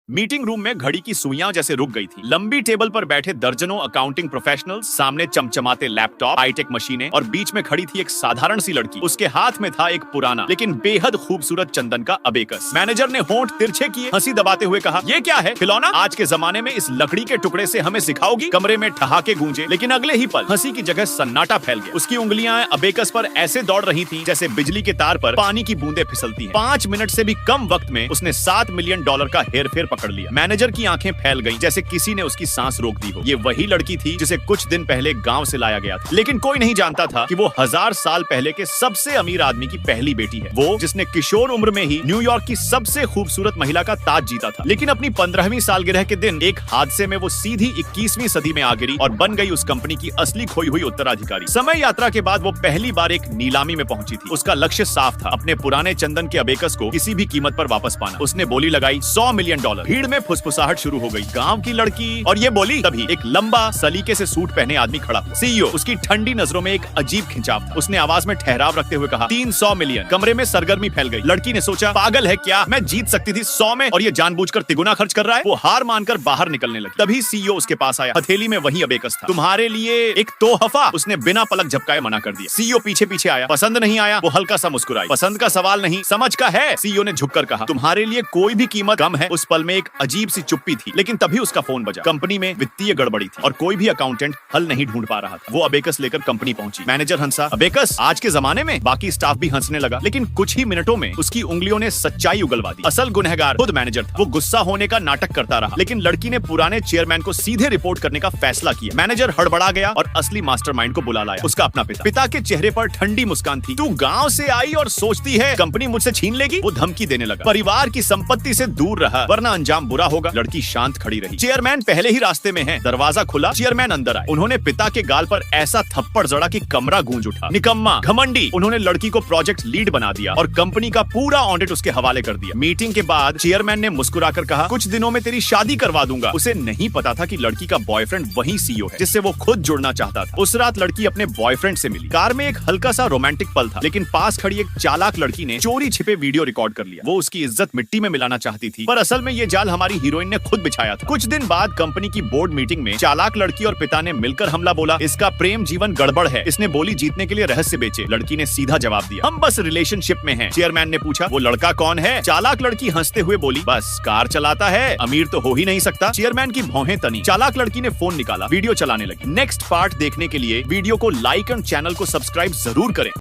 Meeting room में घड़ी की सुइयां जैसे रुक गई थी। लंबी टेबल पर बैठे दर्जनों अकाउंटिंग प्रोफेशनल्स, सामने चमचमाते लैपटॉप, हाईटेक मशीनें और बीच में खड़ी थी एक साधारण सी लड़की। उसके हाथ में था एक पुराना लेकिन बेहद खूबसूरत चंदन का अबेकस। मैनेजर ने होंठ तिरछे किए, हंसी दबाते हुए कहा, ये क्या है? खिलौना? आज के जमाने में इस लकड़ी के टुकड़े से हमें सिखाओगी? कमरे में ठहाके गूंजे, लेकिन अगले ही पल हंसी की जगह सन्नाटा फैल गया। उसकी उंगलियां अबेकस पर ऐसे दौड़ रही थी जैसे बिजली के तार पर पानी की बूंदें फिसलती हैं। 5 मिनट से भी कम वक्त में उसने $7 मिलियन का हेरफेर पकड़ लिया। मैनेजर की आंखें फैल गईं, जैसे किसी ने उसकी सांस रोक दी हो। ये वही लड़की थी जिसे कुछ दिन पहले गांव से लाया गया था, लेकिन कोई नहीं जानता था कि वो 1000 साल पहले के सबसे अमीर आदमी की पहली बेटी है। वो जिसने किशोर उम्र में ही न्यूयॉर्क की सबसे खूबसूरत महिला का ताज जीता था, लेकिन अपनी 15वीं सालगिरह के दिन एक हादसे में वो सीधी 21वीं सदी में आ गिरी और बन गई उस कंपनी की असली खोई हुई उत्तराधिकारी। समय यात्रा के बाद वो पहली बार एक नीलामी में पहुंची थी। उसका लक्ष्य साफ था, अपने पुराने चंदन के अबेकस को किसी भी कीमत पर वापस पाना। उसने बोली लगाई $100 मिलियन। भीड़ में फुसफुसाहट शुरू हो गई। गांव की लड़की और ये बोली। तभी एक लंबा सलीके से सूट पहने आदमी खड़ा हुआ। सीईओ। उसकी ठंडी नजरों में एक अजीब खिंचाव था। उसने आवाज में ठहराव रखते हुए कहा, 300 मिलियन। कमरे में सरगर्मी फैल गई। लड़की ने सोचा, पागल है क्या? मैं जीत सकती थी 100 में और ये जानबूझकर तिगुना खर्च कर रहा है। वो हार मानकर बाहर निकलने लगी। तभी सीईओ उसके पास आया। हथेली में वही अबेकस था। तुम्हारे लिए एक तोहफा। उसने बिना पलक झपकाए मना कर दिया। सीईओ पीछे पीछे आया। पसंद नहीं आया? वो हल्का सा मुस्कुराई। पसंद का सवाल नहीं, समझ का है। सीईओ ने झुककर कहा, तुम्हारे लिए कोई भी कीमत कम है। उस पल में एक अजीब सी चुप्पी थी, लेकिन तभी उसका फोन बजा। कंपनी में वित्तीय गड़बड़ी थी और कोई भी अकाउंटेंट हल नहीं ढूंढ पा रहा था। वो अबेकस लेकर कंपनी पहुंची। मैनेजर हंसा, अबेकस आज के जमाने में? बाकी स्टाफ भी हंसने लगा, लेकिन कुछ ही मिनटों में उसकी उंगलियों ने सच्चाई उगलवा दी। असल गुनहगार खुद मैनेजर था। वो गुस्सा होने का नाटक करता रहा, लेकिन लड़की ने पुराने चेयरमैन को सीधे रिपोर्ट करने का फैसला किया। मैनेजर हड़बड़ा गया और असली मास्टरमाइंड को बुला लाया, उसका अपना पिता। पिता के चेहरे पर ठंडी मुस्कान थी। तू गाँव से आई और सोचती है कंपनी मुझसे छीन लेगी? वो धमकी देने लगा, परिवार की संपत्ति से दूर रहा वरना अंजाम बुरा होगा। लड़की शांत खड़ी रही। चेयरमैन पहले ही रास्ते में है। दरवाजा खुला, चेयरमैन अंदर आए। उन्होंने पिता के गाल पर ऐसा थप्पड़ जड़ा कि कमरा गूंज उठा। निकम्मा, घमंडी। उन्होंने लड़की को प्रोजेक्ट लीड बना दिया और कंपनी का पूरा ऑडिट उसके हवाले कर दिया। मीटिंग के बाद चेयरमैन ने मुस्कुराकर कहा, कुछ दिनों में तेरी शादी करवा दूंगा। उसे नहीं पता था कि लड़की का बॉयफ्रेंड वही सीईओ है जिससे वो खुद जुड़ना चाहता था। उस रात लड़की अपने बॉयफ्रेंड से मिली। कार में एक हल्का सा रोमांटिक पल था, लेकिन पास खड़ी एक चालाक लड़की ने चोरी छिपे वीडियो रिकॉर्ड कर लिया। वो उसकी इज्जत मिट्टी में मिलाना चाहती थी, पर असल में ये जाल हमारी हीरोइन ने खुद बिछाया था। कुछ दिन बाद कंपनी की बोर्ड मीटिंग में चालाक लड़की और पिता ने मिलकर हमला बोला, इसका प्रेम जीवन गड़बड़ है। इसने बोली जीतने के लिए रहस्य बेचे। लड़की ने सीधा जवाब दिया, हम बस रिलेशनशिप में हैं। चेयरमैन ने पूछा, वो लड़का कौन है? चालाक लड़की हंसते हुए बोली, बस कार चलाता है, अमीर तो हो ही नहीं सकता। चेयरमैन की भौहें तनी। चालाक लड़की ने फोन निकाला, वीडियो चलाने लगी। नेक्स्ट पार्ट देखने के लिए वीडियो को लाइक और चैनल को सब्सक्राइब जरूर करें।